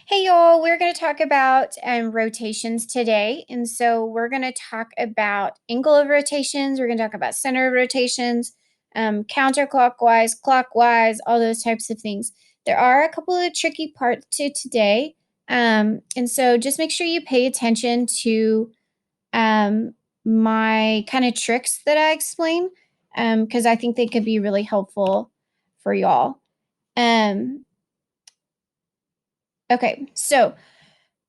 Hey y'all, we're going to talk about rotations today. And so we're going to talk about angle of rotations. We're going to talk about center of rotations, counterclockwise, clockwise, all those types of things. There are a couple of tricky parts to today. And so just make sure you pay attention to my kind of tricks that I explain because I think they could be really helpful for y'all. Okay, so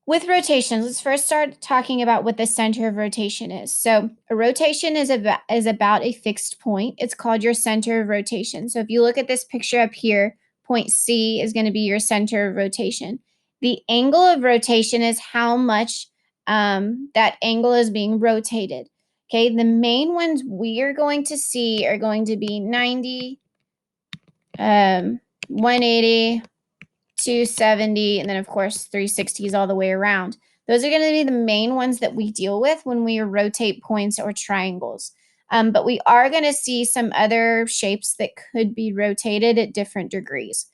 with rotations, let's first start talking about what the center of rotation is. So a rotation is about a fixed point. It's called your center of rotation. So if you look at this picture up here, point C is going to be your center of rotation. The angle of rotation is how much that angle is being rotated. Okay, the main ones we are going to see are going to be 90, 180, 270, and then of course 360s all the way around. Those are going to be the main ones that we deal with when we rotate points or triangles. But we are going to see some other shapes that could be rotated at different degrees.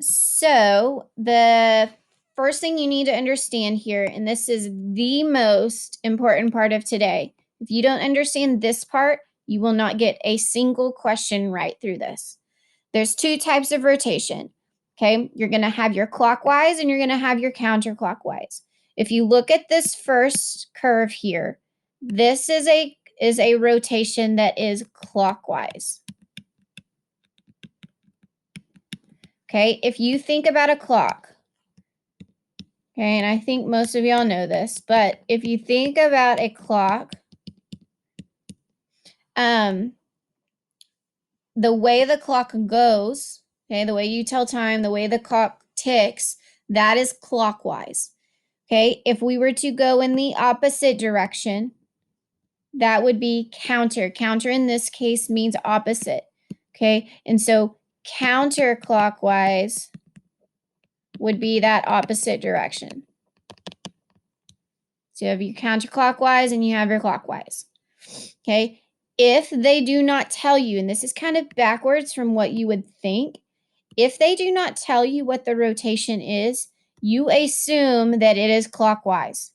So the first thing you need to understand here, and this is the most important part of today, if you don't understand this part, you will not get a single question right through this. There's two types of rotation. Okay, you're going to have your clockwise and you're going to have your counterclockwise. If you look at this first curve here, this is a rotation that is clockwise. Okay, if you think about a clock, okay, and I think most of y'all know this, but if you think about a clock, the way the clock goes, okay, the way you tell time, the way the clock ticks, that is clockwise. Okay, if we were to go in the opposite direction, that would be counter. Counter in this case means opposite. Okay, and so counterclockwise would be that opposite direction. So you have your counterclockwise and you have your clockwise. Okay, if they do not tell you, and this is kind of backwards from what you would think, if they do not tell you what the rotation is, you assume that it is clockwise.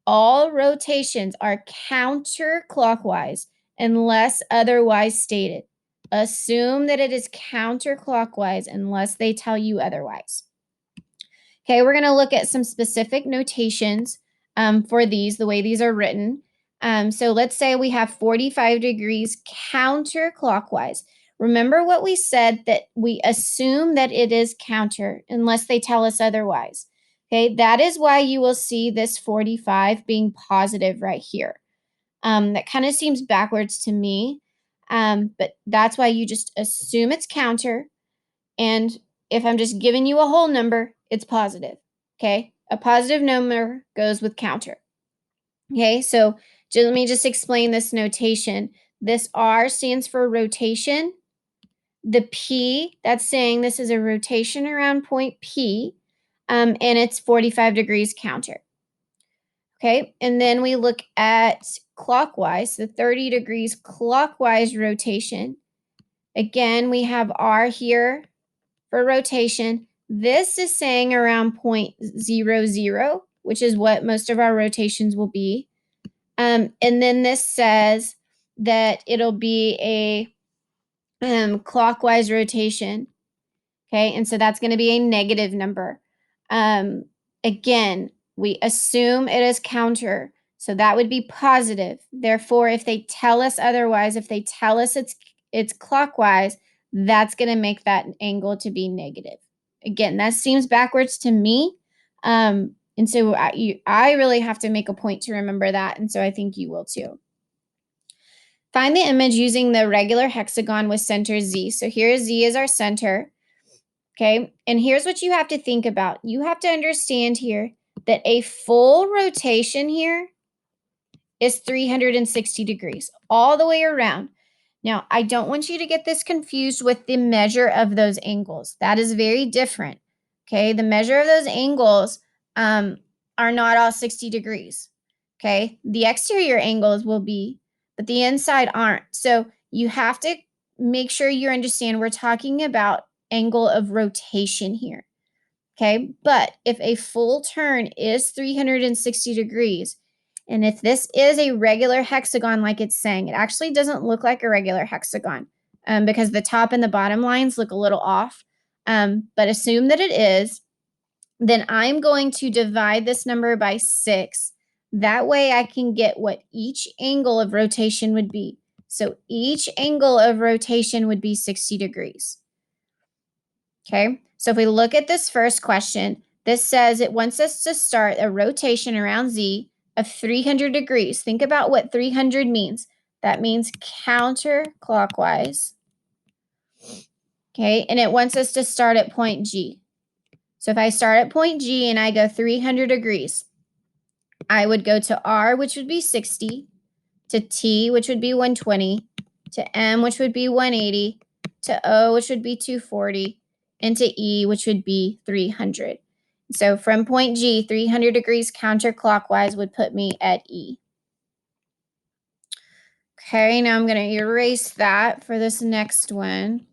All rotations are counterclockwise unless otherwise stated. Assume that it is counterclockwise unless they tell you otherwise. Okay, we're going to look at some specific notations for these, the way these are written. So let's say we have 45 degrees counterclockwise. Remember what we said, that we assume that it is counter unless they tell us otherwise. Okay, that is why you will see this 45 being positive right here. That kind of seems backwards to me, but that's why you just assume it's counter. And if I'm just giving you a whole number, it's positive. Okay, a positive number goes with counter. Okay, so let me just explain this notation. This R stands for rotation. The P, that's saying this is a rotation around point P, and it's 45 degrees counter. Okay, and then we look at clockwise, the 30 degrees clockwise rotation. Again, we have R here for rotation. This is saying around 0.00, which is what most of our rotations will be. And then this says that it'll be a clockwise rotation. Okay, and so that's going to be a negative number. Again, we assume it is counter, so that would be positive. Therefore, if they tell us otherwise, if they tell us it's clockwise, that's going to make that angle to be negative. Again, that seems backwards to me, and so I really have to make a point to remember that, and so I think you will too. Find the image using the regular hexagon with center Z. So here Z is our center. Okay, and here's what you have to think about. You have to understand here that a full rotation here is 360 degrees all the way around. Now, I don't want you to get this confused with the measure of those angles. That is very different. Okay, the measure of those angles are not all 60 degrees. Okay, the exterior angles will be, but the inside aren't. So you have to make sure you understand we're talking about angle of rotation here. Okay, but if a full turn is 360 degrees, and if this is a regular hexagon like it's saying, it actually doesn't look like a regular hexagon because the top and the bottom lines look a little off. But assume that it is, then I'm going to divide this number by 6. That way I can get what each angle of rotation would be. So each angle of rotation would be 60 degrees. Okay, so if we look at this first question, this says it wants us to start a rotation around Z of 300 degrees. Think about what 300 means. That means counterclockwise. Okay, and it wants us to start at point G. So if I start at point G and I go 300 degrees, I would go to R, which would be 60, to T, which would be 120, to M, which would be 180, to O, which would be 240, and to E, which would be 300. So from point G, 300 degrees counterclockwise would put me at E. Okay, now I'm going to erase that for this next one.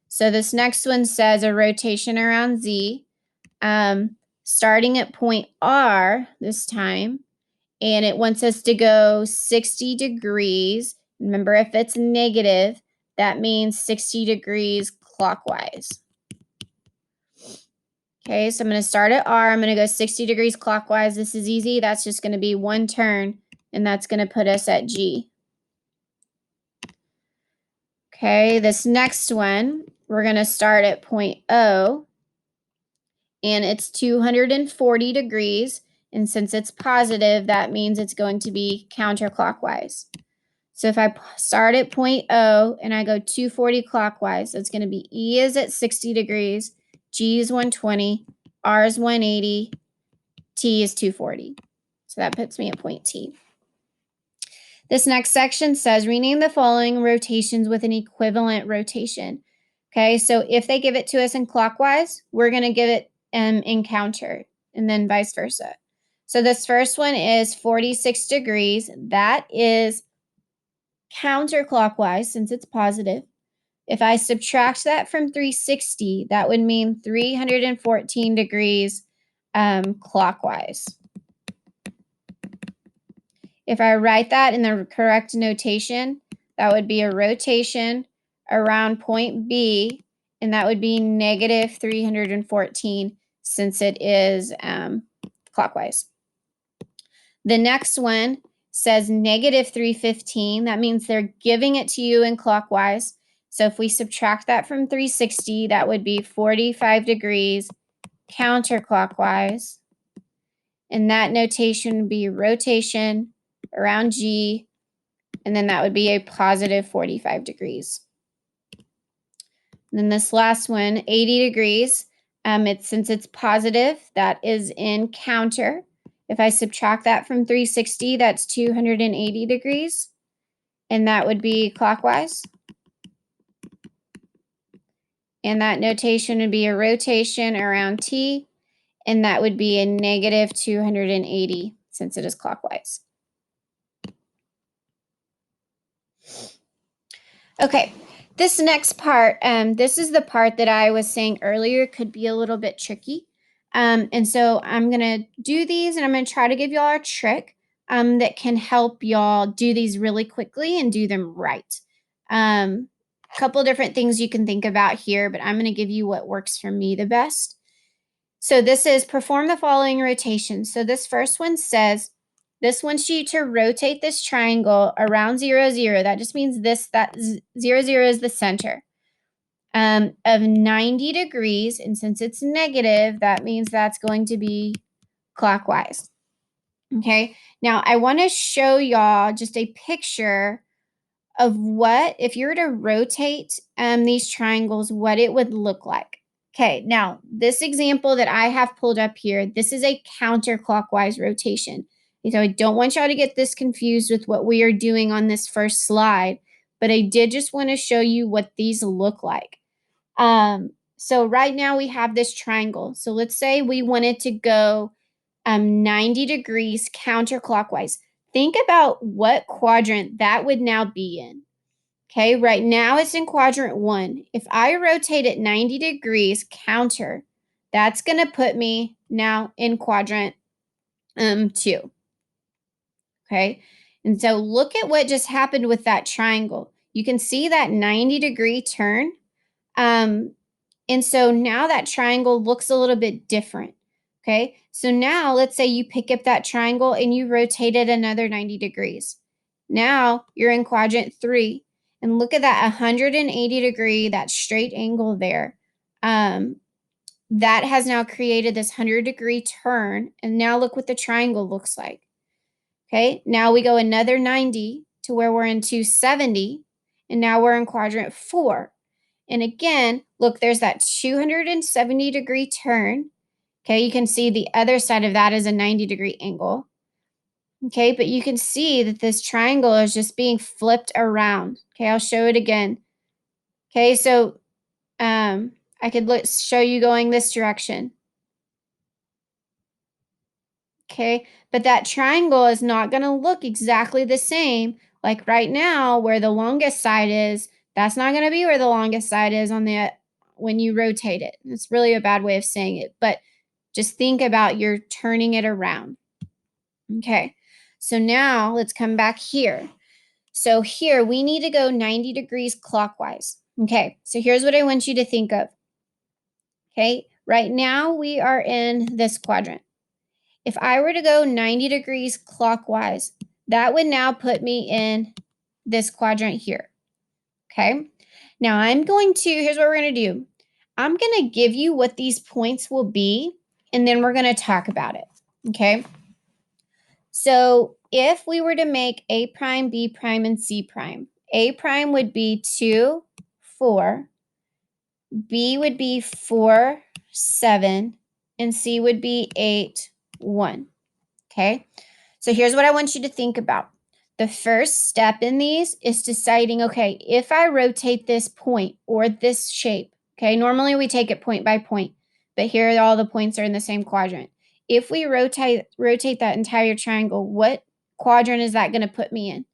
So this next one says a rotation around Z, starting at point R this time, and it wants us to go 60 degrees. Remember, if it's negative, that means 60 degrees clockwise. Okay, so I'm going to start at R. I'm going to go 60 degrees clockwise. This is easy. That's just going to be one turn, and that's going to put us at G. Okay, this next one, we're going to start at point O, and it's 240 degrees. And since it's positive, that means it's going to be counterclockwise. So if I start at point O and I go 240 clockwise, it's going to be E is at 60 degrees, G is 120, R is 180, T is 240. So that puts me at point T. This next section says rename the following rotations with an equivalent rotation. Okay, so if they give it to us in clockwise, we're going to give it in counter, and then vice versa. So this first one is 46 degrees. That is counterclockwise since it's positive. If I subtract that from 360, that would mean 314 degrees clockwise. If I write that in the correct notation, that would be a rotation around point B, and that would be negative 314 since it is clockwise. The next one says negative 315. That means they're giving it to you in clockwise. So if we subtract that from 360, that would be 45 degrees counterclockwise. And that notation would be rotation around G, and then that would be a positive 45 degrees. And then this last one, 80 degrees. Since it's positive, that is in counter. If I subtract that from 360, that's 280 degrees, and that would be clockwise. And that notation would be a rotation around T, and that would be a negative 280 since it is clockwise. Okay, this next part, this is the part that I was saying earlier could be a little bit tricky. And so I'm going to do these, and I'm going to try to give y'all a trick that can help y'all do these really quickly and do them right. A couple different things you can think about here, but I'm going to give you what works for me the best. So this is perform the following rotations. So this first one says, this wants you to rotate this triangle around 0, 0. That just means that 0, 0 is the center of 90 degrees. And since it's negative, that means that's going to be clockwise. Okay, now I want to show y'all just a picture of what, if you were to rotate these triangles, what it would look like. Okay, now this example that I have pulled up here, this is a counterclockwise rotation. So I don't want y'all to get this confused with what we are doing on this first slide, but I did just want to show you what these look like. So right now we have this triangle. So let's say we wanted to go 90 degrees counterclockwise. Think about what quadrant that would now be in. Okay, right now it's in quadrant 1. If I rotate it 90 degrees counter, That's going to put me now in quadrant 2. Okay. And so look at what just happened with that triangle. You can see that 90-degree turn. And so now that triangle looks a little bit different. Okay. So now let's say you pick up that triangle and you rotate it another 90 degrees. Now you're in quadrant 3. And look at that 180 degree, that straight angle there. That has now created this 100-degree turn. And now look what the triangle looks like. Okay, now we go another 90 to where we're in 270, and now we're in quadrant 4. And again, look, there's that 270-degree turn. Okay, you can see the other side of that is a 90-degree angle. Okay, but you can see that this triangle is just being flipped around. Okay, I'll show it again. Okay, so I could show you going this direction. Okay, but that triangle is not going to look exactly the same. Like right now, where the longest side is, that's not going to be where the longest side is on the when you rotate it. It's really a bad way of saying it, but just think about you're turning it around. Okay, so now let's come back here. So here we need to go 90 degrees clockwise. Okay, so here's what I want you to think of. Okay, right now we are in this quadrant. If I were to go 90 degrees clockwise, that would now put me in this quadrant here. Okay. Now here's what we're going to do. I'm going to give you what these points will be, and then we're going to talk about it. Okay. So if we were to make A prime, B prime, and C prime, A prime would be 2, 4, B would be 4, 7, and C would be 8, 1. Okay. So here's what I want you to think about. The first step in these is deciding, okay, if I rotate this point or this shape, okay, normally we take it point by point, but here all the points are in the same quadrant. If we rotate that entire triangle, what quadrant is that going to put me in?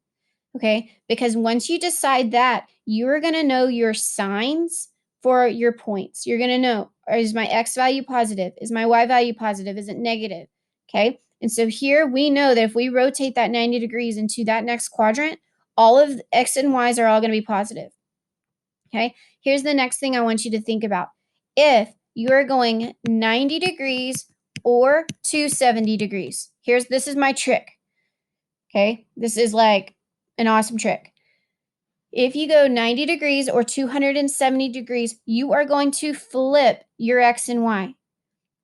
Okay, because once you decide that, you're going to know your signs for your points. You're going to know, is my X value positive? Is my Y value positive? Is it negative? Okay, and so here we know that if we rotate that 90 degrees into that next quadrant, all of the X and Y's are all going to be positive. Okay, here's the next thing I want you to think about. If you're going 90 degrees or 270 degrees, this is my trick. Okay, this is like an awesome trick. If you go 90 degrees or 270 degrees, you are going to flip your X and Y.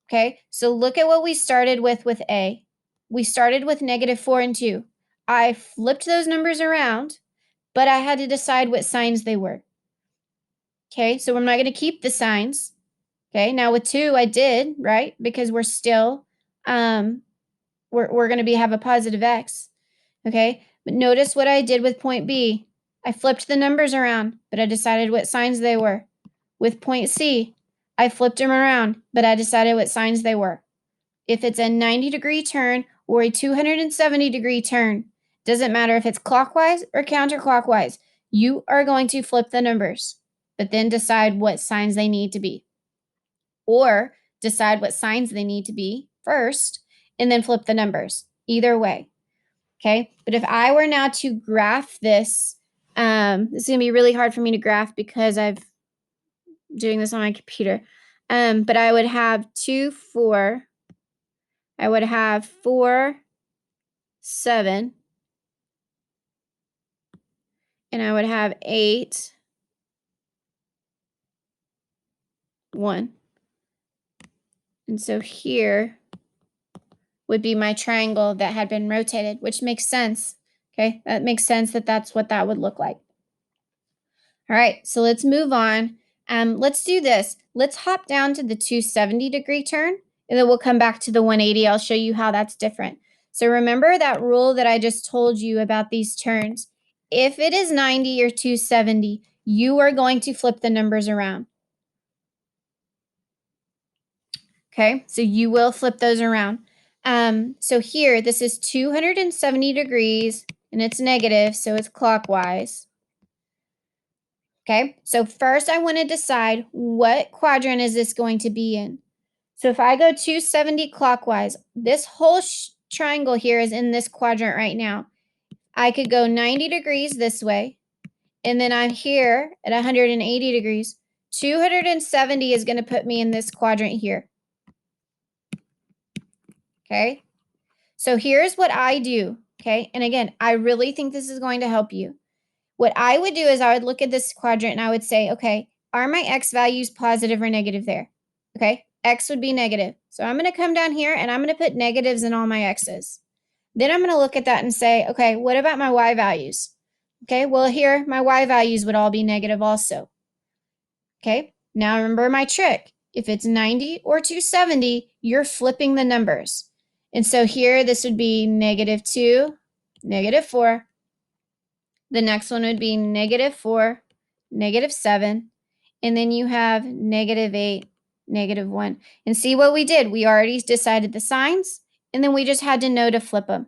Okay, so look at what we started with A. We started with -4 and 2. I flipped those numbers around, but I had to decide what signs they were. Okay, so I'm not going to keep the signs. Okay, now with 2, I did, right? Because we're still, we're going to have a positive X. Okay, but notice what I did with point B. I flipped the numbers around, but I decided what signs they were. With point C, I flipped them around, but I decided what signs they were. If it's a 90-degree turn or a 270-degree turn, doesn't matter if it's clockwise or counterclockwise, you are going to flip the numbers, but then decide what signs they need to be. Or decide what signs they need to be first, and then flip the numbers. Either way. Okay, but if I were now to graph this, this is going to be really hard for me to graph because I'm doing this on my computer. But I would have 2, 4. I would have 4, 7. And I would have 8, 1. And so here would be my triangle that had been rotated, which makes sense. Okay, that makes sense that that's what that would look like. All right, so let's move on. Let's do this. Let's hop down to the 270-degree turn, and then we'll come back to the 180. I'll show you how that's different. So remember that rule that I just told you about these turns. If it is 90 or 270, you are going to flip the numbers around. Okay, so you will flip those around. So here, this is 270 degrees, and it's negative, so it's clockwise. Okay, so first I want to decide what quadrant is this going to be in. So if I go 270 clockwise, this whole triangle here is in this quadrant right now. I could go 90 degrees this way, and then I'm here at 180 degrees. 270 is going to put me in this quadrant here. Okay? So here's what I do. Okay? And again, I really think this is going to help you. What I would do is I would look at this quadrant and I would say, okay, are my x values positive or negative there? Okay? X would be negative. So I'm going to come down here and I'm going to put negatives in all my x's. Then I'm going to look at that and say, okay, what about my y values? Okay, well here, my y values would all be negative also. Okay, now remember my trick. If it's 90 or 270, you're flipping the numbers. And so here, this would be -2, -4. The next one would be -4, -7. And then you have -8, -1. And see what we did? We already decided the signs, and then we just had to know to flip them.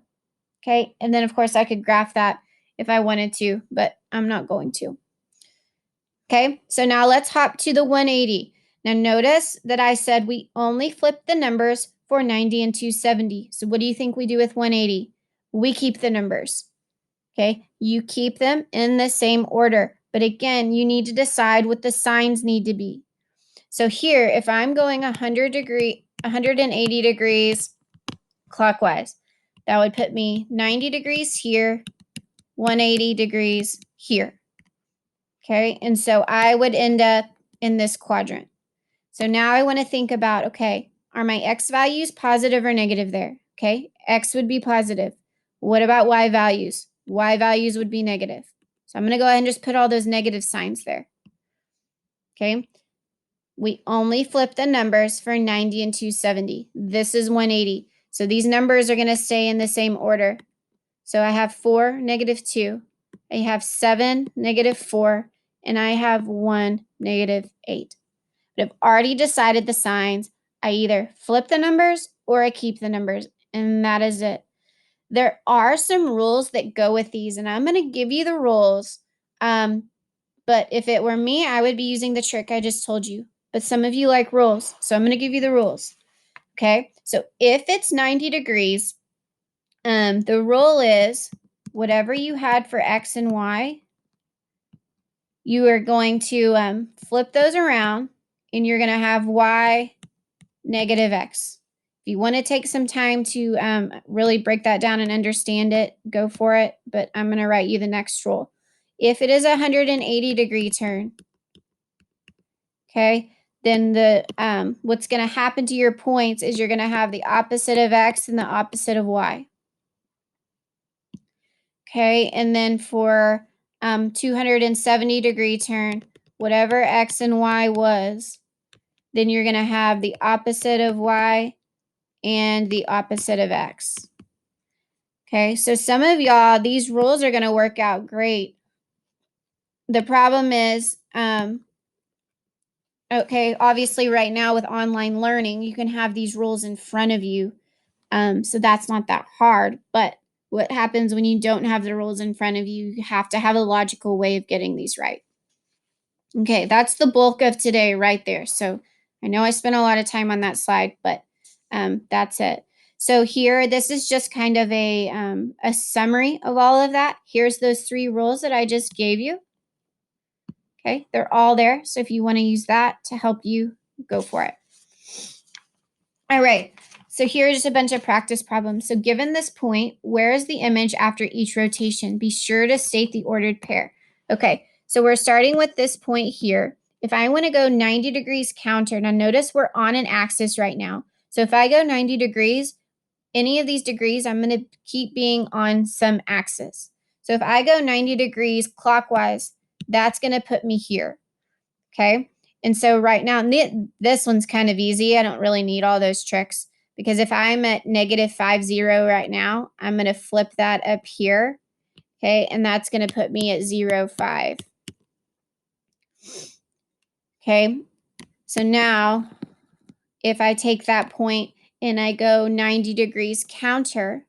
Okay, and then of course I could graph that if I wanted to, but I'm not going to. Okay, so now let's hop to the 180. Now notice that I said we only flip the numbers for 90 and 270. So what do you think we do with 180? We keep the numbers. Okay, you keep them in the same order. But again, you need to decide what the signs need to be. So here, if I'm going 180 degrees clockwise, that would put me 90 degrees here, 180 degrees here. Okay, and so I would end up in this quadrant. So now I want to think about, okay, are my x values positive or negative there? Okay, x would be positive. What about y values? Y values would be negative. So I'm going to go ahead and just put all those negative signs there. Okay, we only flip the numbers for 90 and 270. This is 180. So these numbers are going to stay in the same order. So I have 4, -2. I have 7, -4. And I have 1, -8. But I've already decided the signs. I either flip the numbers or I keep the numbers. And that is it. There are some rules that go with these. And I'm going to give you the rules. But if it were me, I would be using the trick I just told you. But some of you like rules. So I'm going to give you the rules. Okay. So if it's 90 degrees, the rule is whatever you had for x and y, you are going to flip those around, and you're going to have y -x. If you want to take some time to really break that down and understand it, go for it. But I'm going to write you the next rule. If it is a 180-degree turn, okay, then what's going to happen to your points is you're going to have the opposite of x and the opposite of y. Okay, and then for 270-degree turn, whatever x and y was, then you're going to have the opposite of y and the opposite of x. Okay, so some of y'all, these rules are going to work out great. The problem is, okay, obviously right now with online learning, you can have these rules in front of you. So that's not that hard. But what happens when you don't have the rules in front of you? You have to have a logical way of getting these right. Okay, that's the bulk of today right there. So I know I spent a lot of time on that slide, but that's it. So here, this is just kind of a summary of all of that. Here's those 3 rules that I just gave you. Okay, they're all there. So if you want to use that to help you, go for it. All right, so here's a bunch of practice problems. So given this point, where is the image after each rotation? Be sure to state the ordered pair. Okay, so we're starting with this point here. If I want to go 90 degrees counter, now notice we're on an axis right now. So if I go 90 degrees, any of these degrees, I'm going to keep being on some axis. So if I go 90 degrees clockwise, that's going to put me here. Okay. And so right now, this one's kind of easy. I don't really need all those tricks because if I'm at -50 right now, I'm going to flip that up here. Okay. And that's going to put me at 0, 5. Okay. So now if I take that point and I go 90 degrees counter,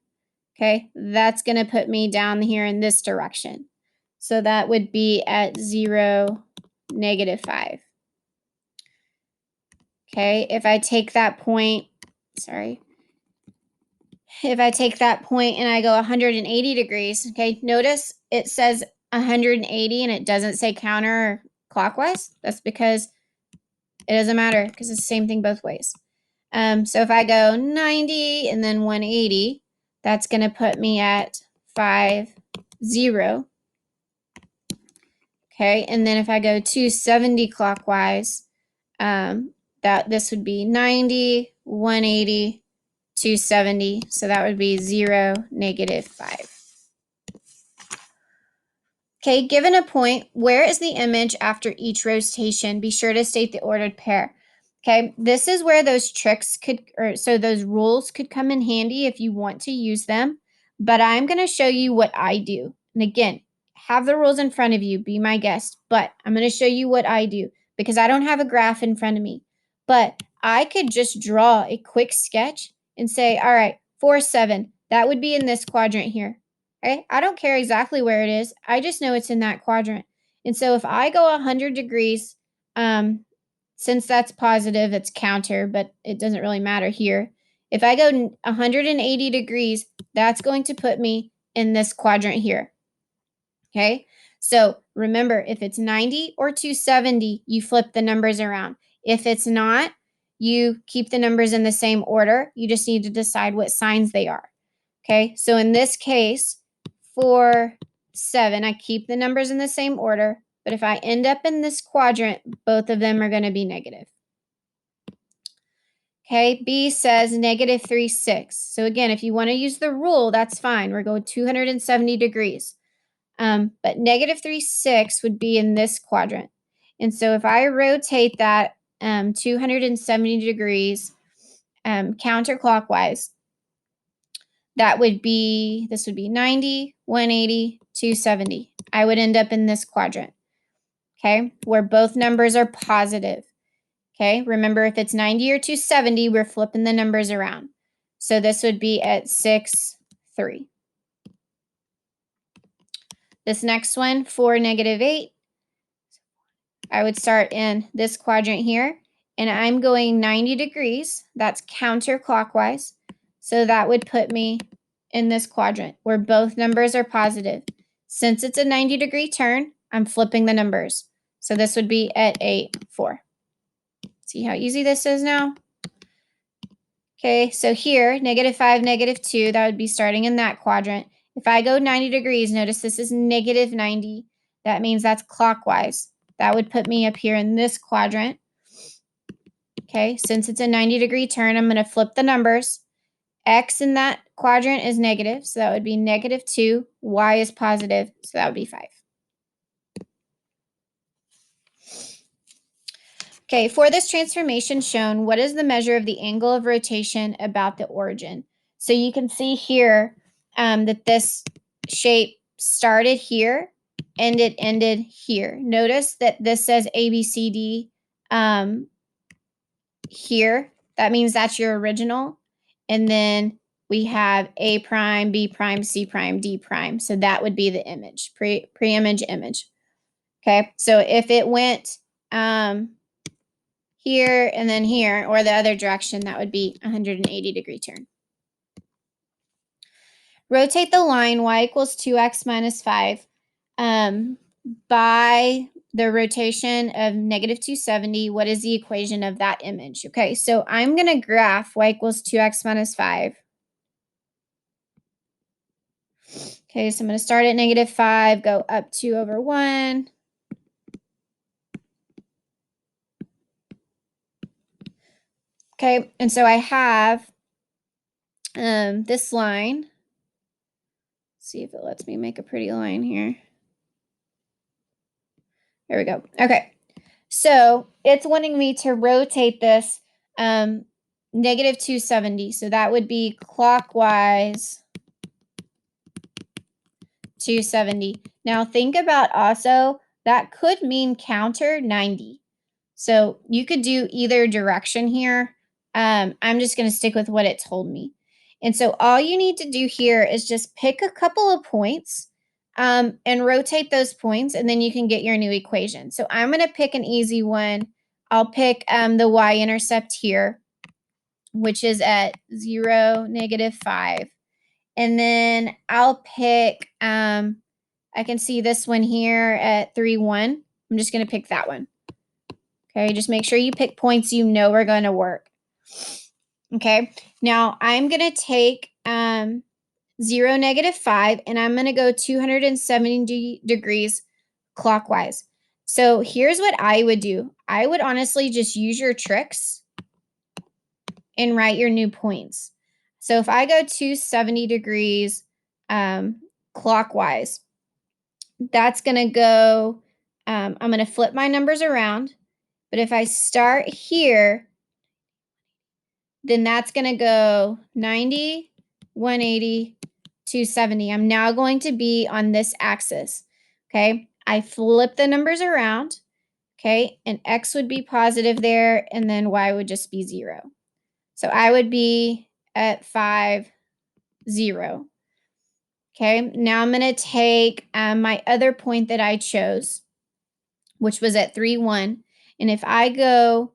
okay, that's going to put me down here in this direction. So that would be at 0, -5. Okay, if I take that point, if I take that point and I go 180 degrees, okay, notice it says 180 and it doesn't say counterclockwise. That's because it doesn't matter because it's the same thing both ways. So if I go 90 and then 180, that's going to put me at 5, 0. Okay, and then if I go 270 clockwise, this would be 90, 180, 270. So that would be 0, -5. Okay, given a point, where is the image after each rotation? Be sure to state the ordered pair. Okay, this is where those tricks so those rules could come in handy if you want to use them. But I'm going to show you what I do. And again, have the rules in front of you, be my guest. But I'm going to show you what I do because I don't have a graph in front of me. But I could just draw a quick sketch and say, all right, 4, 7, that would be in this quadrant here. Okay? I don't care exactly where it is. I just know it's in that quadrant. And so if I go 100 degrees, since that's positive, it's counter, but it doesn't really matter here. If I go 180 degrees, that's going to put me in this quadrant here. Okay? So remember, if it's 90 or 270, you flip the numbers around. If it's not, you keep the numbers in the same order. You just need to decide what signs they are. Okay? So in this case, 4, 7, I keep the numbers in the same order, but if I end up in this quadrant, both of them are going to be negative. Okay, B says -3, 6. So again, if you want to use the rule, that's fine. We're going 270 degrees. But -3, 6 would be in this quadrant. And so if I rotate that 270 degrees counterclockwise, this would be 90, 180, 270. I would end up in this quadrant, okay, where both numbers are positive. Okay, remember if it's 90 or 270, we're flipping the numbers around. So this would be at 6, 3. This next one, 4, -8, I would start in this quadrant here, and I'm going 90 degrees. That's counterclockwise. So that would put me in this quadrant where both numbers are positive. Since it's a 90-degree turn, I'm flipping the numbers. So this would be at 8, 4. See how easy this is now? Okay, so here, -5, -2, that would be starting in that quadrant. If I go 90 degrees, notice this is -90. That means that's clockwise. That would put me up here in this quadrant. Okay, since it's a 90-degree turn, I'm going to flip the numbers. X in that quadrant is negative, so that would be -2. Y is positive, so that would be 5. Okay, for this transformation shown, what is the measure of the angle of rotation about the origin? So you can see here that this shape started here and it ended here. Notice that this says ABCD here. That means that's your original. And then we have A prime, B prime, C prime, D prime. So that would be the image, pre-image image. Okay, so if it went here and then here, or the other direction, that would be 180-degree turn. Rotate the line y equals 2x minus 5 by the rotation of -270. What is the equation of that image? Okay, so I'm going to graph y equals 2x minus 5. Okay, so I'm going to start at -5, go up 2 over 1. Okay, and so I have this line. Let's see if it lets me make a pretty line here. There we go. Okay, so it's wanting me to rotate this -270. So that would be clockwise 270. Now think about also, that could mean counter 90. So you could do either direction here. I'm just going to stick with what it told me. And so all you need to do here is just pick a couple of points and rotate those points, and then you can get your new equation. So I'm going to pick an easy one. I'll pick the y-intercept here, which is at 0, -5. And then I'll pick, I can see this one here at 3, 1. I'm just going to pick that one. Okay, just make sure you pick points you know are going to work. Okay, now I'm going to take 0, -5, and I'm going to go 270 degrees clockwise. So here's what I would do. I would honestly just use your tricks and write your new points. So if I go 270 degrees clockwise, that's going to go, I'm going to flip my numbers around. But if I start here, then that's going to go 90, 180, 270. I'm now going to be on this axis. Okay, I flip the numbers around. Okay, and x would be positive there, and then y would just be 0. So I would be at 5, 0. Okay, now I'm going to take my other point that I chose, which was at 3, 1. And if I go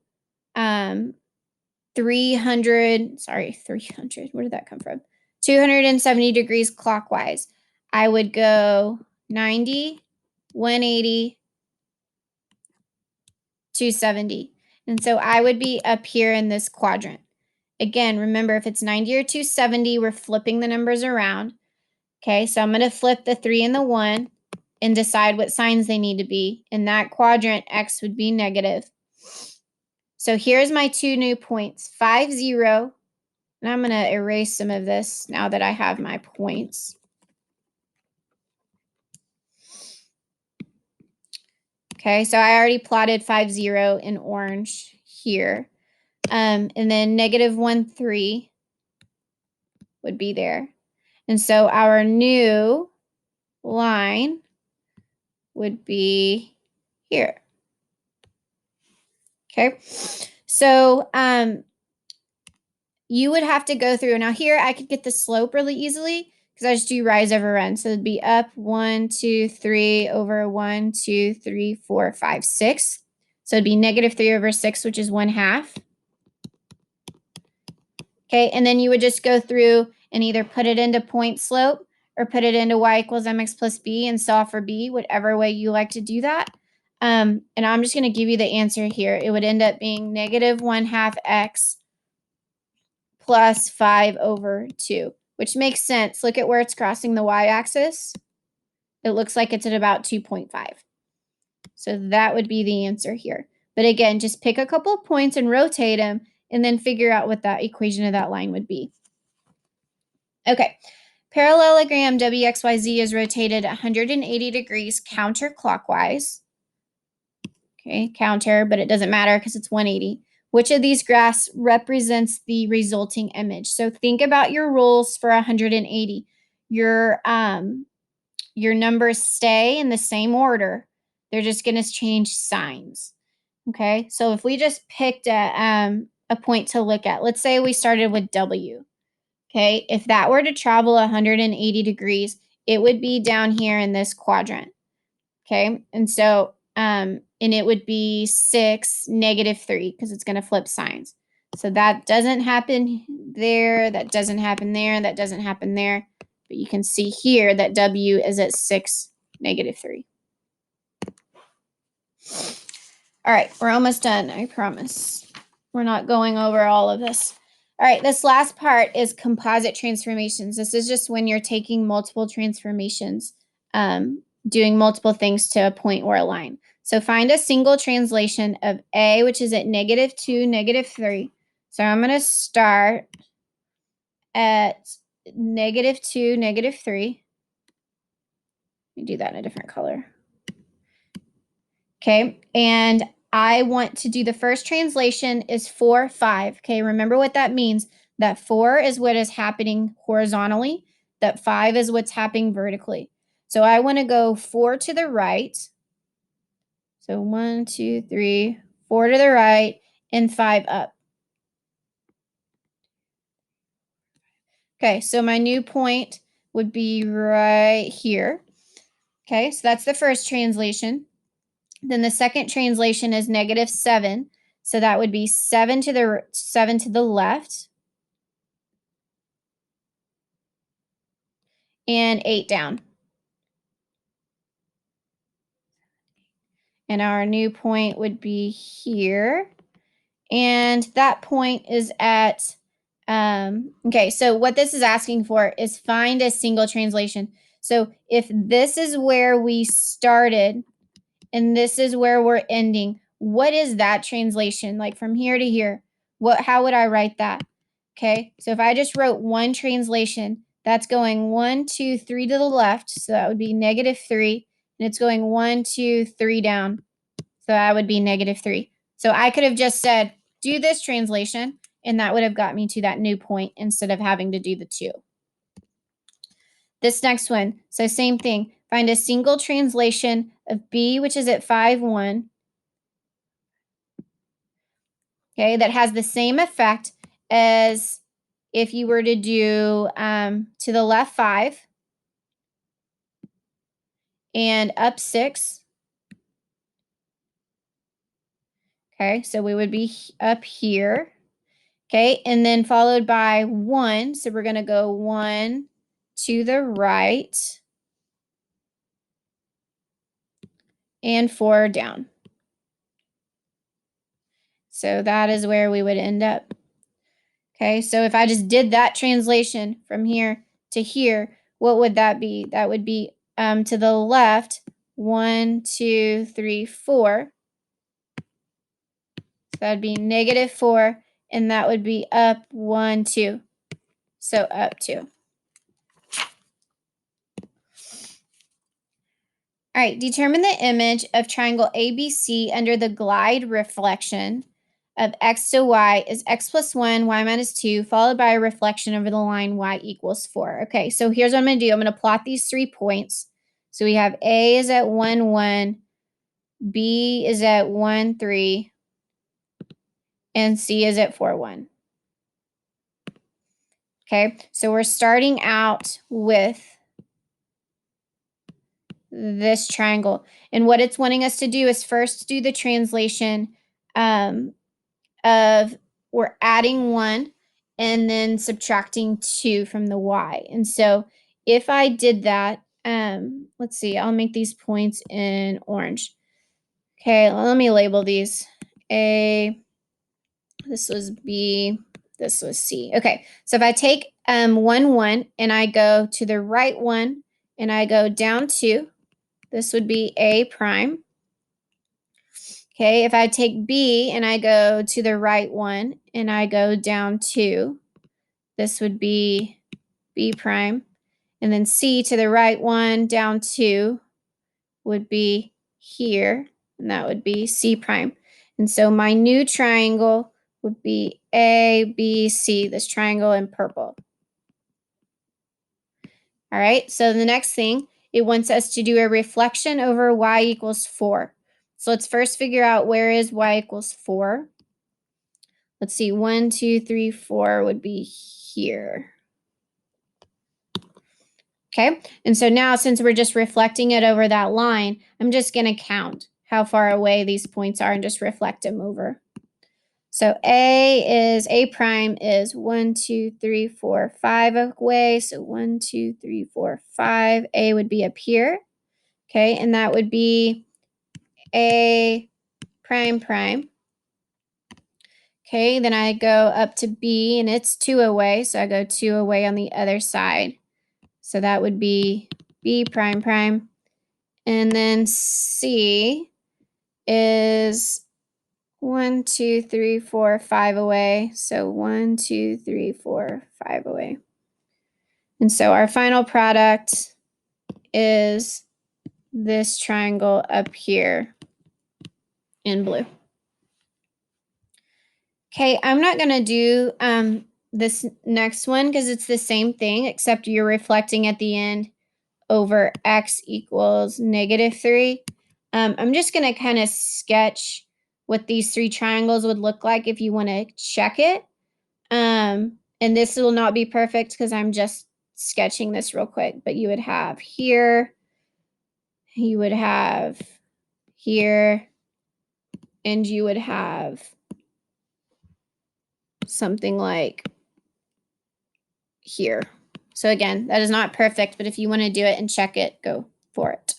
300, where did that come from? 270 degrees clockwise, I would go 90, 180, 270. And so I would be up here in this quadrant. Again, remember, if it's 90 or 270, we're flipping the numbers around. Okay, so I'm going to flip the 3 and the 1 and decide what signs they need to be. In that quadrant, x would be negative. So here's my two new points, 5, 0. And I'm going to erase some of this now that I have my points. Okay, so I already plotted 5, 0 in orange here. And then -1, 3 would be there. And so our new line would be here. Okay, so you would have to go through. Now here I could get the slope really easily because I just do rise over run. So it'd be up 1, 2, 3 over 1, 2, 3, 4, 5, 6. So it'd be -3 over 6, which is 1/2. Okay, and then you would just go through and either put it into point slope or put it into y equals mx plus b and solve for b, whatever way you like to do that. And I'm just going to give you the answer here. It would end up being -1/2 x plus 5 over 2, which makes sense. Look at where it's crossing the y-axis. It looks like it's at about 2.5. So that would be the answer here. But again, just pick a couple of points and rotate them, and then figure out what that equation of that line would be. Okay, parallelogram WXYZ is rotated 180 degrees counterclockwise. Okay, counter, but it doesn't matter because it's 180. Which of these graphs represents the resulting image? So think about your rules for 180. Your numbers stay in the same order. They're just going to change signs. Okay, so if we just picked a point to look at, let's say we started with W. Okay, if that were to travel 180 degrees, it would be down here in this quadrant. Okay, and so and it would be 6, -3 because it's going to flip signs. So that doesn't happen there, that doesn't happen there, that doesn't happen there. But you can see here that W is at 6, -3. All right, we're almost done, I promise. We're not going over all of this. All right, this last part is composite transformations. This is just when you're taking multiple transformations, doing multiple things to a point or a line. So find a single translation of A, which is at -2, -3. So I'm going to start at -2, -3. Let me do that in a different color. Okay, and I want to do the first translation is 4, 5. Okay, remember what that means. That 4 is what is happening horizontally. That 5 is what's happening vertically. So I want to go 4 to the right. So 1, 2, 3, 4 to the right, and 5 up. Okay, so my new point would be right here. Okay, so that's the first translation. Then the second translation is -7. So that would be 7 to the left and 8 down. And our new point would be here. And that point is at, okay, so what this is asking for is find a single translation. So if this is where we started and this is where we're ending, what is that translation? Like from here to here, how would I write that? Okay, so if I just wrote one translation, that's going 1, 2, 3 to the left. So that would be -3. And it's going 1, 2, 3 down. So that would be -3. So I could have just said, do this translation, and that would have got me to that new point instead of having to do the 2. This next one, so same thing. Find a single translation of B, which is at 5, 1. Okay, that has the same effect as if you were to do to the left 5 and up 6. Okay, so we would be up here. Okay, and then followed by 1. So we're going to go 1 to the right and 4 down. So that is where we would end up. Okay, so if I just did that translation from here to here, what would that be? That would be to the left, 1, 2, 3, 4. So that would be -4, and that would be up 1, 2. So up 2. All right, determine the image of triangle ABC under the glide reflection of x to y is x plus 1, y minus 2, followed by a reflection over the line y equals 4. Okay, so here's what I'm going to do. I'm going to plot these 3 points. So we have A is at 1, 1, B is at 1, 3, and C is at 4, 1. Okay, so we're starting out with this triangle. And what it's wanting us to do is first do the translation of we're adding 1 and then subtracting 2 from the y. And so if I did that, let's see, I'll make these points in orange. Okay, let me label these. A, this was B, this was C. Okay, so if I take 1, 1 and I go to the right 1 and I go down 2, this would be A prime. Okay, if I take B and I go to the right 1 and I go down 2, this would be B prime. And then C to the right 1 down 2 would be here, and that would be C prime. And so my new triangle would be A, B, C, this triangle in purple. All right, so the next thing, it wants us to do a reflection over y equals 4. So let's first figure out where is y equals 4. Let's see, 1, 2, 3, 4 would be here. Okay, and so now since we're just reflecting it over that line, I'm just going to count how far away these points are and just reflect them over. So A prime is 1, 2, 3, 4, 5 away. So 1, 2, 3, 4, 5. A would be up here. Okay, and that would be A prime prime. Okay, then I go up to B and it's 2 away. So I go 2 away on the other side. So that would be B prime prime. And then C is 1, 2, 3, 4, 5 away. So 1, 2, 3, 4, 5 away. And so our final product is this triangle up here in blue. Okay, I'm not going to do this next one because it's the same thing, except you're reflecting at the end over x equals -3. I'm just going to kind of sketch what these 3 triangles would look like if you want to check it. And this will not be perfect because I'm just sketching this real quick, but you would have here, you would have here, and you would have something like here. So again, that is not perfect, but if you want to do it and check it, go for it.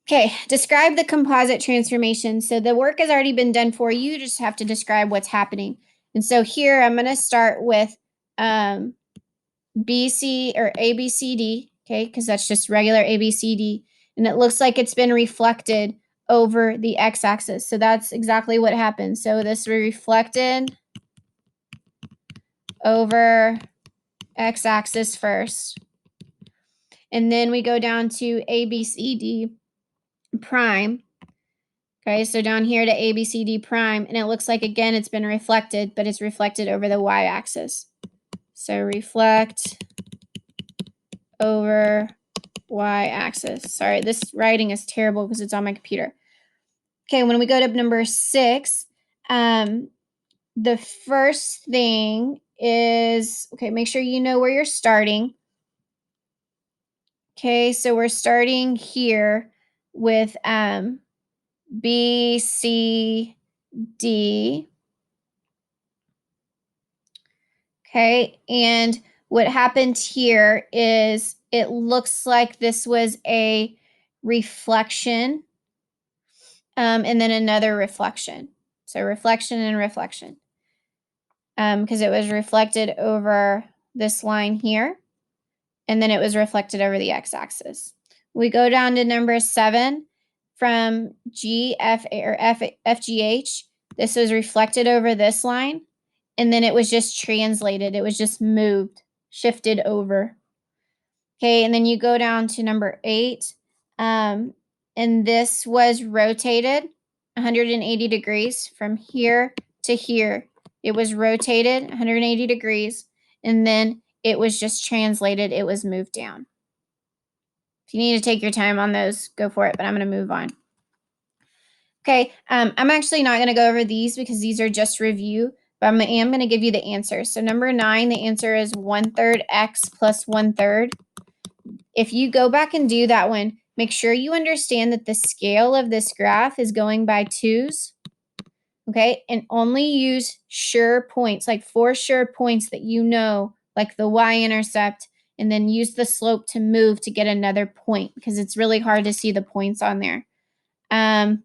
Okay, describe the composite transformation. So the work has already been done for you. You just have to describe what's happening. And so here I'm going to start with BC or ABCD, okay, because that's just regular ABCD. And it looks like it's been reflected over the x-axis. So that's exactly what happened. So this reflected over x-axis first. And then we go down to ABCD prime. Okay, so down here to ABCD prime, and it looks like, again, it's been reflected, but it's reflected over the y-axis. So reflect over y-axis. Sorry, this writing is terrible because it's on my computer. Okay, when we go to number 6, the first thing is, okay, make sure you know where you're starting. Okay, so we're starting here with B, C, D. Okay, and what happened here is it looks like this was a reflection and then another reflection. So reflection and reflection because it was reflected over this line here and then it was reflected over the x-axis. We go down to number 7 from G, F, or F, G, H. This was reflected over this line and then it was just translated. It was just moved, shifted over. Okay, and then you go down to number 8. And this was rotated 180 degrees from here to here. It was rotated 180 degrees, and then it was just translated. It was moved down. If you need to take your time on those, go for it, but I'm going to move on. Okay, I'm actually not going to go over these because these are just review, but I am going to give you the answer. So number 9, the answer is 1/3 x plus 1/3. If you go back and do that one, make sure you understand that the scale of this graph is going by 2s, okay? And only use sure points, like 4 sure points that you know, like the y-intercept, and then use the slope to move to get another point because it's really hard to see the points on there. And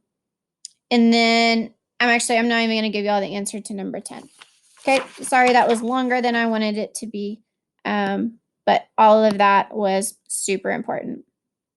then I'm not even going to give you all the answer to number 10. Okay, sorry that was longer than I wanted it to be, but all of that was super important.